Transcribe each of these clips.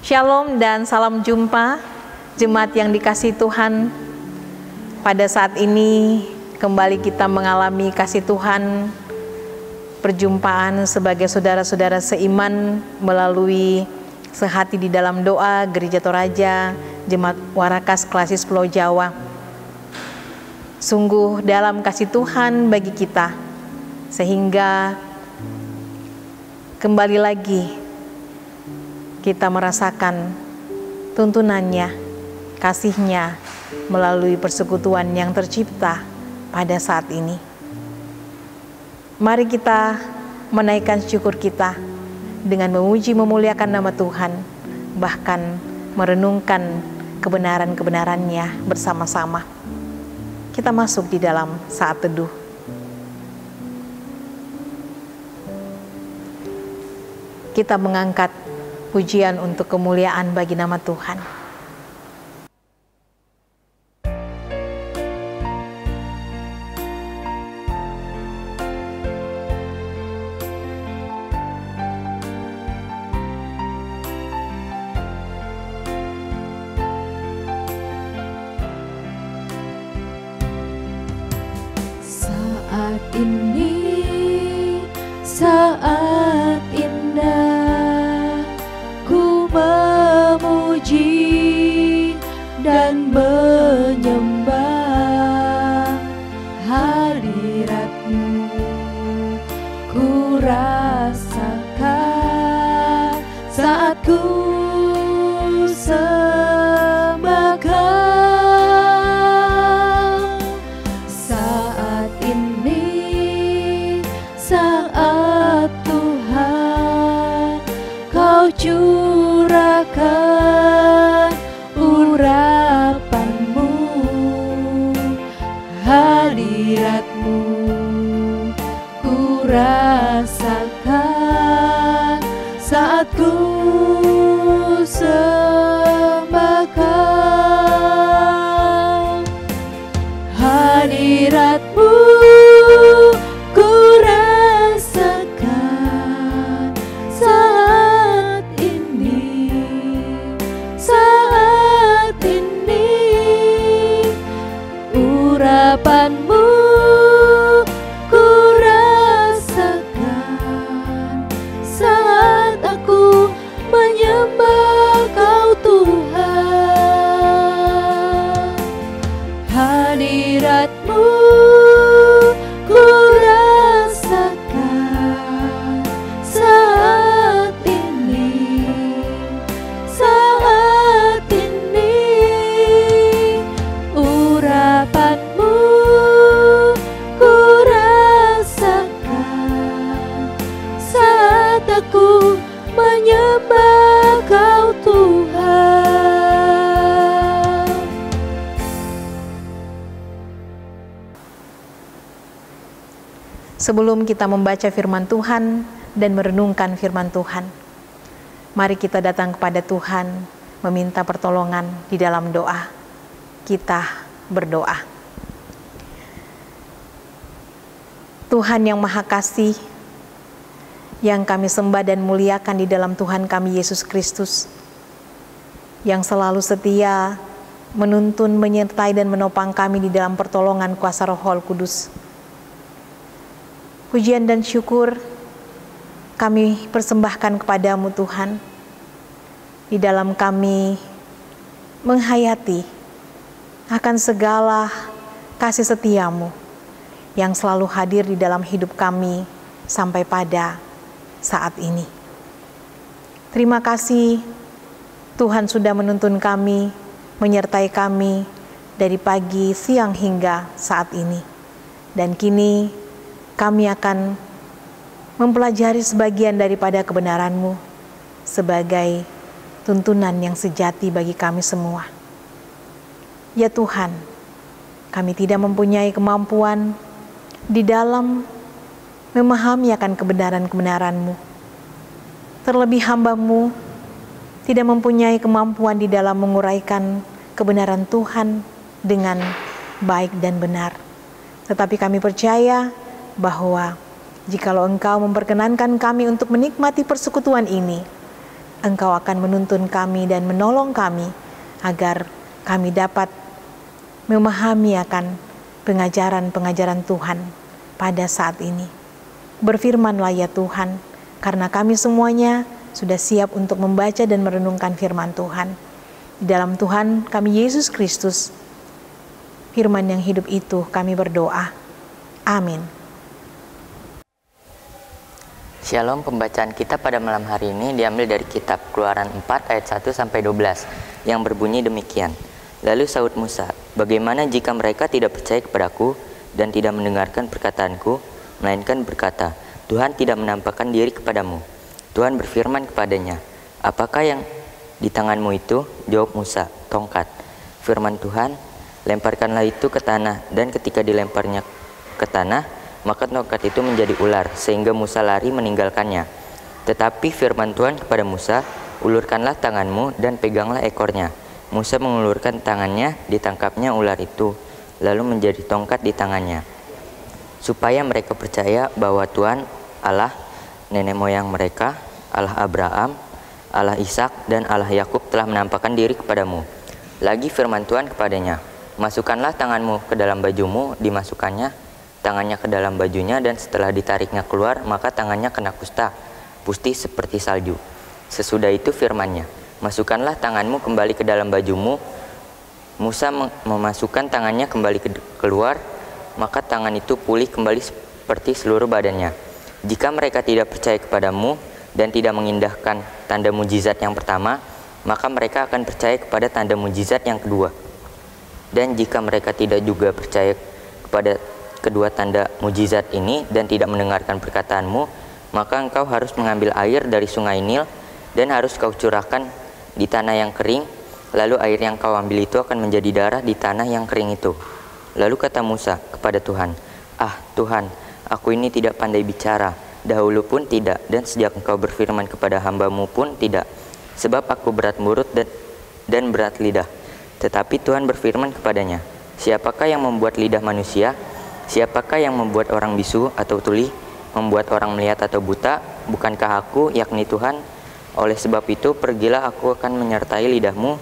Shalom dan salam jumpa jemaat yang dikasihi Tuhan. Pada saat ini kembali kita mengalami kasih Tuhan, perjumpaan sebagai saudara-saudara seiman melalui Sehati di dalam Doa Gereja Toraja Jemaat Warakas Klasis Pulau Jawa. Sungguh dalam kasih Tuhan bagi kita, sehingga kembali lagi kita merasakan tuntunannya, kasihnya melalui persekutuan yang tercipta pada saat ini. Mari kita menaikkan syukur kita dengan memuji memuliakan nama Tuhan, bahkan merenungkan kebenaran-kebenarannya bersama-sama. Kita masuk di dalam saat teduh. Kita mengangkat pujian untuk kemuliaan bagi nama Tuhan. Saat ini, saat indah, ku memuji dan menyembah hadirat-Mu. Ku rasakan saat ku sembah Kau. Saat ini, saat Tuhan Kau curahkan urapan-Mu, hadirat-Mu ku rasakan saat ku sembah Kau. Hadirat-Mu ku rasakan saat ini, saat ini. Urapan-Mu ku rasakan saat aku menyembah Kau Tuhan. Hadirat-Mu ku rasakan saat ini, saat ini. Urapan-Mu ku rasakan saat aku menyembah Kau Tuhan. Sebelum kita membaca firman Tuhan dan merenungkan firman Tuhan, mari kita datang kepada Tuhan meminta pertolongan di dalam doa. Kita berdoa. Tuhan yang Maha Kasih, yang kami sembah dan muliakan di dalam Tuhan kami Yesus Kristus, yang selalu setia menuntun, menyertai dan menopang kami di dalam pertolongan kuasa Roh Kudus. Pujian dan syukur kami persembahkan kepadamu Tuhan, di dalam kami menghayati akan segala kasih setiamu yang selalu hadir di dalam hidup kami sampai pada saat ini. Terima kasih Tuhan sudah menuntun kami, menyertai kami dari pagi, siang hingga saat ini. Dan kini kami akan mempelajari sebagian daripada kebenaran-Mu sebagai tuntunan yang sejati bagi kami semua. Ya Tuhan, kami tidak mempunyai kemampuan di dalam memahami akan kebenaran-kebenaran-Mu. Terlebih hamba-Mu tidak mempunyai kemampuan di dalam menguraikan kebenaran Tuhan dengan baik dan benar. Tetapi kami percaya bahwa jikalau Engkau memperkenankan kami untuk menikmati persekutuan ini, Engkau akan menuntun kami dan menolong kami agar kami dapat memahami akan pengajaran-pengajaran Tuhan pada saat ini. Berfirmanlah ya Tuhan, karena kami semuanya sudah siap untuk membaca dan merenungkan firman Tuhan. Di dalam Tuhan kami Yesus Kristus, firman yang hidup itu kami berdoa. Amin. Shalom, pembacaan kita pada malam hari ini diambil dari kitab Keluaran 4 ayat 1 sampai 12 yang berbunyi demikian. Lalu sahut Musa, bagaimana jika mereka tidak percaya kepadaku dan tidak mendengarkan perkataanku, melainkan berkata, Tuhan tidak menampakkan diri kepadamu. Tuhan berfirman kepadanya, apakah yang di tanganmu itu? Jawab Musa, tongkat. Firman Tuhan, lemparkanlah itu ke tanah, dan ketika dilemparnya ke tanah, maka tongkat itu menjadi ular, sehingga Musa lari meninggalkannya. Tetapi firman Tuhan kepada Musa, ulurkanlah tanganmu dan peganglah ekornya. Musa mengulurkan tangannya, ditangkapnya ular itu, lalu menjadi tongkat di tangannya. Supaya mereka percaya bahwa Tuhan Allah nenek moyang mereka, Allah Abraham, Allah Ishak, dan Allah Yakub telah menampakkan diri kepadamu. Lagi firman Tuhan kepadanya, masukkanlah tanganmu ke dalam bajumu, dimasukkannya tangannya ke dalam bajunya, dan setelah ditariknya keluar, maka tangannya kena kusta, putih seperti salju. Sesudah itu firman-Nya, masukkanlah tanganmu kembali ke dalam bajumu. Musa memasukkan tangannya kembali keluar, maka tangan itu pulih kembali seperti seluruh badannya. Jika mereka tidak percaya kepadamu dan tidak mengindahkan tanda mujizat yang pertama, maka mereka akan percaya kepada tanda mujizat yang kedua. Dan jika mereka tidak juga percaya kepada kedua tanda mujizat ini dan tidak mendengarkan perkataanmu, maka engkau harus mengambil air dari sungai Nil dan harus kau curahkan di tanah yang kering, lalu air yang kau ambil itu akan menjadi darah di tanah yang kering itu. Lalu kata Musa kepada Tuhan, Tuhan, aku ini tidak pandai bicara, dahulu pun tidak, dan sejak engkau berfirman kepada hamba-Mu pun tidak, sebab aku berat mulut dan berat lidah. Tetapi Tuhan berfirman kepadanya, siapakah yang membuat lidah manusia? Siapakah yang membuat orang bisu atau tuli, membuat orang melihat atau buta? Bukankah aku, yakni Tuhan? Oleh sebab itu, pergilah, aku akan menyertai lidahmu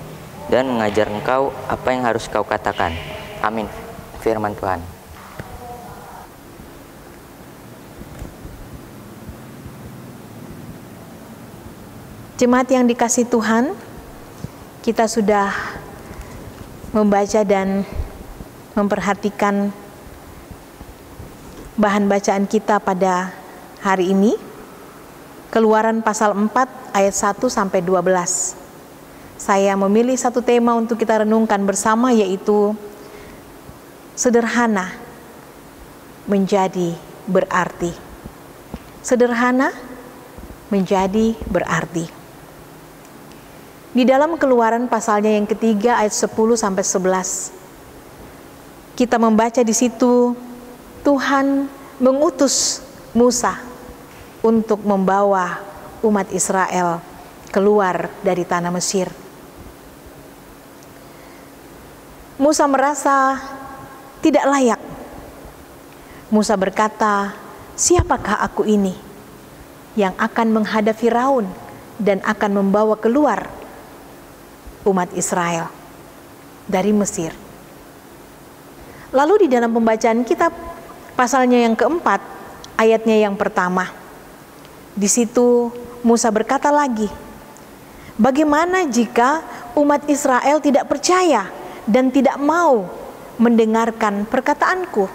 dan mengajar engkau apa yang harus kau katakan. Amin. Firman Tuhan. Jemaat yang dikasihi Tuhan, kita sudah membaca dan memperhatikan bahan bacaan kita pada hari ini, Keluaran pasal 4 ayat 1 sampai 12. Saya memilih satu tema untuk kita renungkan bersama, yaitu sederhana menjadi berarti. Sederhana menjadi berarti. Di dalam Keluaran pasalnya yang ketiga ayat 10 sampai 11, kita membaca di situ Tuhan mengutus Musa untuk membawa umat Israel keluar dari tanah Mesir. Musa merasa tidak layak. Musa berkata, siapakah aku ini yang akan menghadap Firaun dan akan membawa keluar umat Israel dari Mesir. Lalu di dalam pembacaan kitab pasalnya yang keempat, ayatnya yang pertama, di situ Musa berkata lagi, bagaimana jika umat Israel tidak percaya dan tidak mau mendengarkan perkataanku?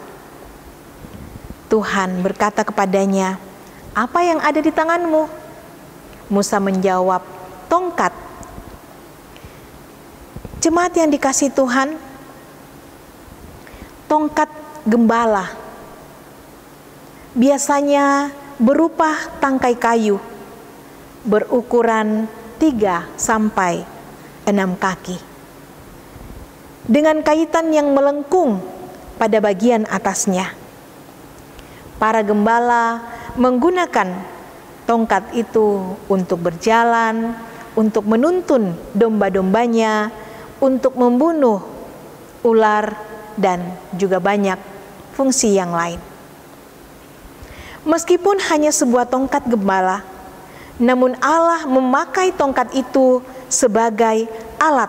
Tuhan berkata kepadanya, apa yang ada di tanganmu? Musa menjawab, tongkat. Jemaat yang dikasihi Tuhan, tongkat gembala biasanya berupa tangkai kayu berukuran 3 sampai 6 kaki dengan kaitan yang melengkung pada bagian atasnya. Para gembala menggunakan tongkat itu untuk berjalan, untuk menuntun domba-dombanya, untuk membunuh ular, dan juga banyak fungsi yang lain. Meskipun hanya sebuah tongkat gembala, Namun Allah memakai tongkat itu sebagai alat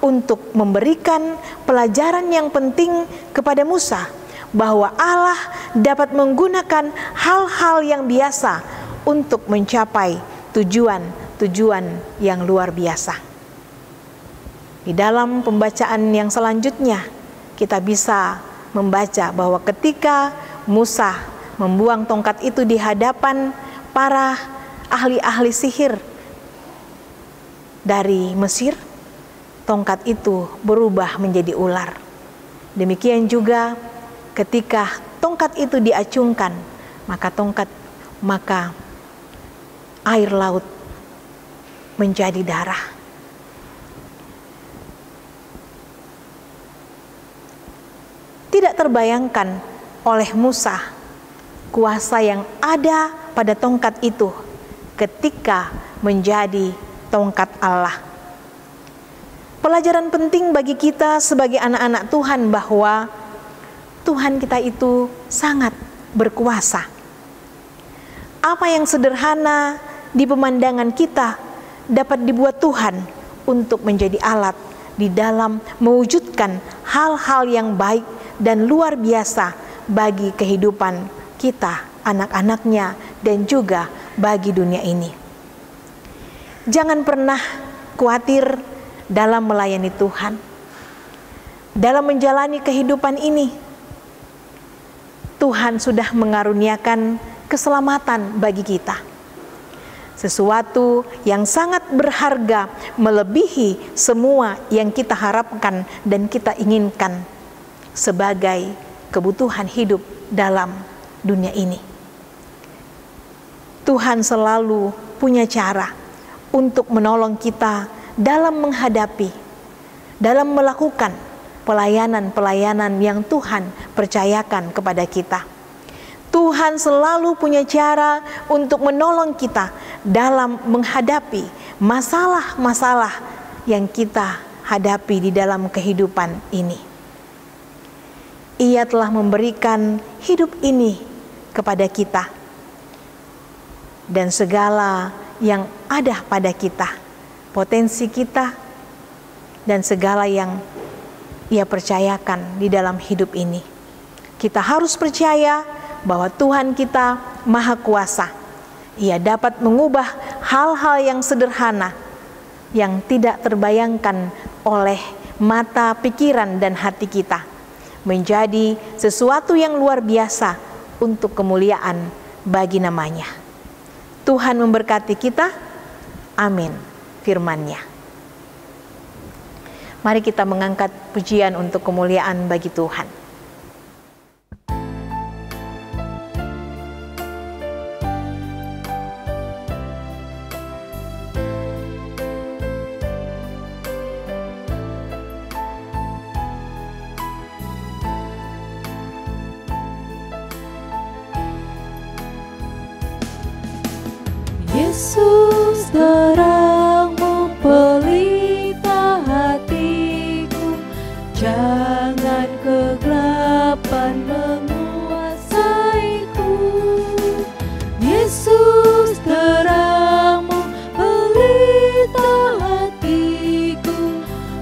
untuk memberikan pelajaran yang penting kepada Musa, bahwa Allah dapat menggunakan hal-hal yang biasa untuk mencapai tujuan-tujuan yang luar biasa. Di dalam pembacaan yang selanjutnya, kita bisa membaca bahwa ketika Musa membuang tongkat itu di hadapan para ahli-ahli sihir dari Mesir, tongkat itu berubah menjadi ular. Demikian juga ketika tongkat itu diacungkan, maka air laut menjadi darah. Tidak terbayangkan oleh Musa kuasa yang ada pada tongkat itu ketika menjadi tongkat Allah. Pelajaran penting bagi kita sebagai anak-anak Tuhan bahwa Tuhan kita itu sangat berkuasa. Apa yang sederhana di pemandangan kita dapat dibuat Tuhan untuk menjadi alat di dalam mewujudkan hal-hal yang baik dan luar biasa bagi kehidupan kita, anak-anaknya, dan juga bagi dunia ini. Jangan pernah khawatir dalam melayani Tuhan, dalam menjalani kehidupan ini. Tuhan sudah mengaruniakan keselamatan bagi kita, sesuatu yang sangat berharga, melebihi semua yang kita harapkan dan kita inginkan sebagai kebutuhan hidup dalam dunia ini. Tuhan selalu punya cara untuk menolong kita dalam menghadapi, dalam melakukan pelayanan-pelayanan yang Tuhan percayakan kepada kita. Tuhan selalu punya cara untuk menolong kita dalam menghadapi masalah-masalah yang kita hadapi di dalam kehidupan ini. Ia telah memberikan hidup ini kepada kita dan segala yang ada pada kita, potensi kita dan segala yang Ia percayakan di dalam hidup ini. Kita harus percaya bahwa Tuhan kita Maha Kuasa. Ia dapat mengubah hal-hal yang sederhana yang tidak terbayangkan oleh mata, pikiran, dan hati kita menjadi sesuatu yang luar biasa untuk kemuliaan bagi namanya. Tuhan memberkati kita. Amin. Firman-Nya. Mari kita mengangkat pujian untuk kemuliaan bagi Tuhan. Yesus, terangmu pelita hatiku, jangan kegelapan menguasaiku. Yesus, terangmu pelita hatiku,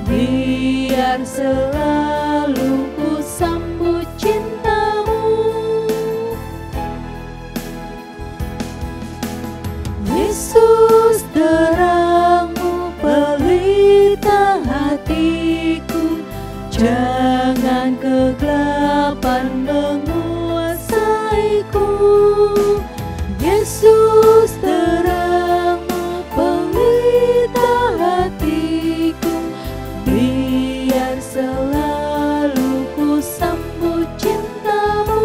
biar selalu ku sambut cintamu. Yesus, terangmu pelita hatiku, jangan kegelapan menguasaiku. Yesus, terangmu pelita hatiku, biar selalu ku sambut cintamu.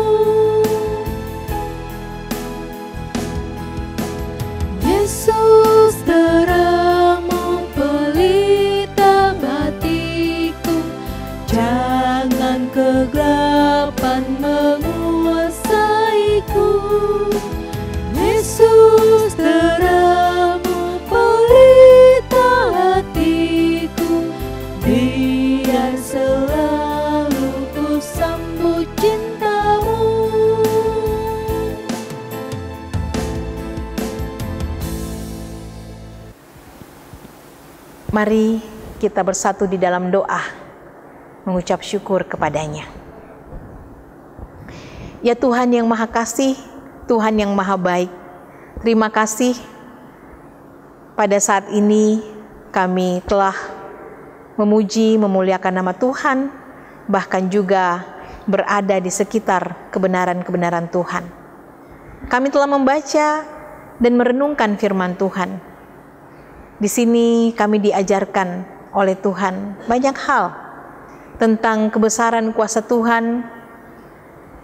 Yesus, terangmu Mari kita bersatu di dalam doa, mengucap syukur kepadanya. Ya Tuhan yang Maha Kasih, Tuhan yang Maha Baik, terima kasih pada saat ini kami telah memuji, memuliakan nama Tuhan, bahkan juga berada di sekitar kebenaran-kebenaran Tuhan. Kami telah membaca dan merenungkan firman Tuhan. Di sini kami diajarkan oleh Tuhan banyak hal tentang kebesaran kuasa Tuhan,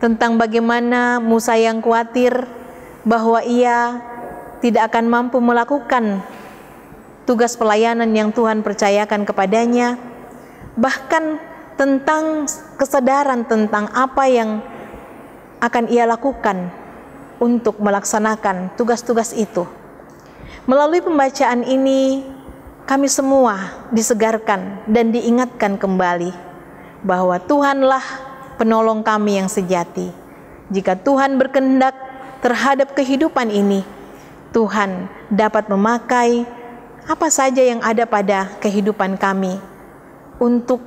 tentang bagaimana Musa yang khawatir bahwa ia tidak akan mampu melakukan tugas pelayanan yang Tuhan percayakan kepadanya, bahkan tentang kesadaran tentang apa yang akan ia lakukan untuk melaksanakan tugas-tugas itu. Melalui pembacaan ini, kami semua disegarkan dan diingatkan kembali bahwa Tuhanlah penolong kami yang sejati. Jika Tuhan berkehendak terhadap kehidupan ini, Tuhan dapat memakai apa saja yang ada pada kehidupan kami untuk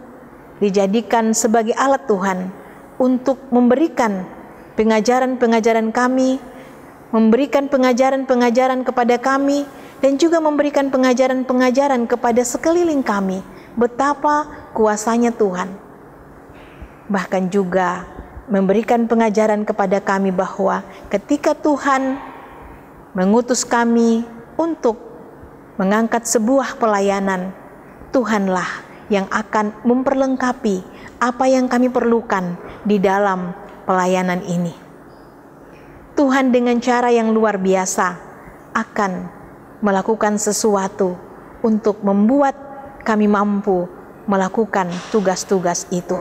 dijadikan sebagai alat Tuhan untuk memberikan pengajaran-pengajaran kami, memberikan pengajaran-pengajaran kepada kami, dan juga memberikan pengajaran-pengajaran kepada sekeliling kami, betapa kuasanya Tuhan. Bahkan juga memberikan pengajaran kepada kami bahwa ketika Tuhan mengutus kami untuk mengangkat sebuah pelayanan, Tuhanlah yang akan memperlengkapi apa yang kami perlukan di dalam pelayanan ini. Tuhan dengan cara yang luar biasa akan melakukan sesuatu untuk membuat kami mampu melakukan tugas-tugas itu.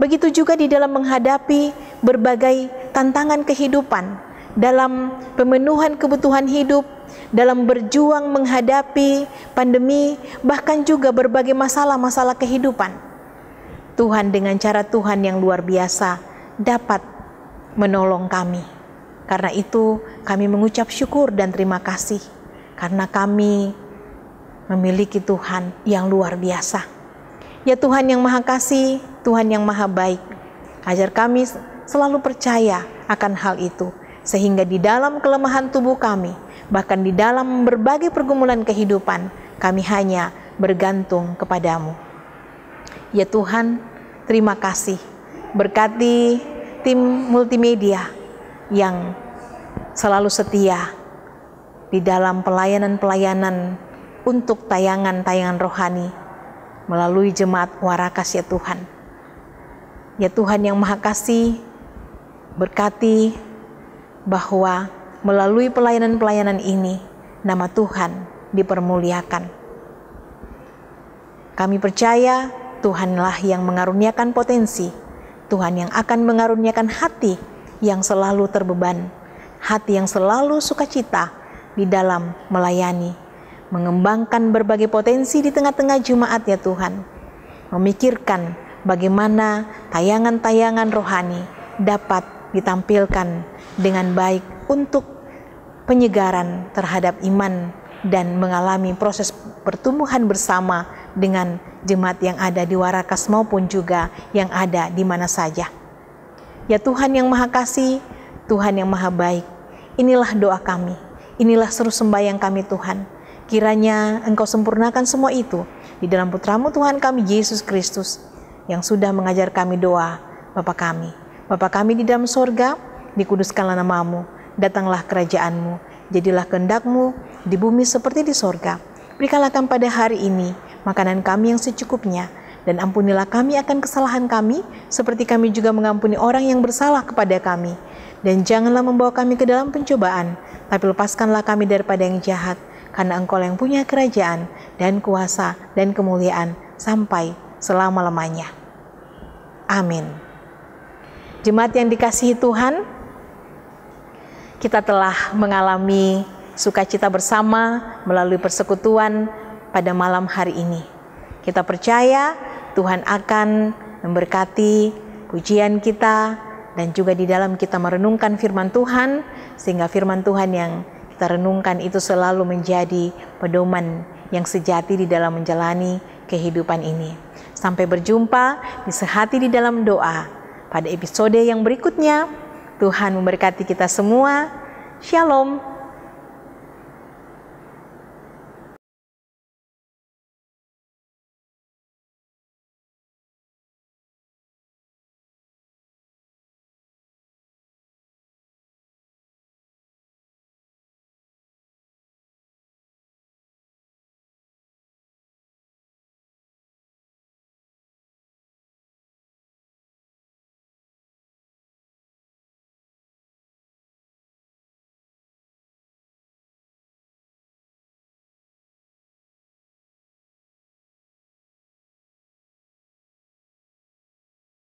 Begitu juga di dalam menghadapi berbagai tantangan kehidupan, dalam pemenuhan kebutuhan hidup, dalam berjuang menghadapi pandemi, bahkan juga berbagai masalah-masalah kehidupan. Tuhan dengan cara Tuhan yang luar biasa dapat menolong kami. Karena itu kami mengucap syukur dan terima kasih, karena kami memiliki Tuhan yang luar biasa. Ya Tuhan yang Maha Kasih, Tuhan yang Maha Baik, ajar kami selalu percaya akan hal itu, sehingga di dalam kelemahan tubuh kami, bahkan di dalam berbagai pergumulan kehidupan, kami hanya bergantung kepadamu. Ya Tuhan, terima kasih. Berkati tim multimedia yang selalu setia di dalam pelayanan-pelayanan untuk tayangan-tayangan rohani melalui jemaat Warakas ya Tuhan. Ya Tuhan yang Maha Kasih, berkati bahwa melalui pelayanan-pelayanan ini, nama Tuhan dipermuliakan. Kami percaya Tuhanlah yang mengaruniakan potensi, Tuhan yang akan mengaruniakan hati yang selalu terbeban, hati yang selalu sukacita di dalam melayani, mengembangkan berbagai potensi di tengah-tengah jemaat ya Tuhan, memikirkan bagaimana tayangan-tayangan rohani dapat ditampilkan dengan baik untuk penyegaran terhadap iman dan mengalami proses pertumbuhan bersama dengan jemaat yang ada di Warakas maupun juga yang ada di mana saja. Ya Tuhan yang Maha Kasih, Tuhan yang Maha Baik, inilah doa kami, inilah seru sembahyang kami Tuhan. Kiranya Engkau sempurnakan semua itu di dalam Putra-Mu Tuhan kami Yesus Kristus yang sudah mengajar kami doa. Bapa kami di dalam sorga, dikuduskanlah nama-Mu, datanglah kerajaan-Mu, jadilah kehendak-Mu di bumi seperti di sorga. Berikanlah kami pada hari ini makanan kami yang secukupnya, dan ampunilah kami akan kesalahan kami, seperti kami juga mengampuni orang yang bersalah kepada kami. Dan janganlah membawa kami ke dalam pencobaan, tapi lepaskanlah kami daripada yang jahat, karena Engkau yang punya kerajaan, dan kuasa, dan kemuliaan, sampai selama-lamanya. Amin. Jemaat yang dikasihi Tuhan, kita telah mengalami sukacita bersama melalui persekutuan pada malam hari ini. Kita percaya Tuhan akan memberkati pujian kita dan juga di dalam kita merenungkan firman Tuhan, sehingga firman Tuhan yang kita renungkan itu selalu menjadi pedoman yang sejati di dalam menjalani kehidupan ini. Sampai berjumpa di Sehati di Dalam Doa pada episode yang berikutnya. Tuhan memberkati kita semua. Shalom.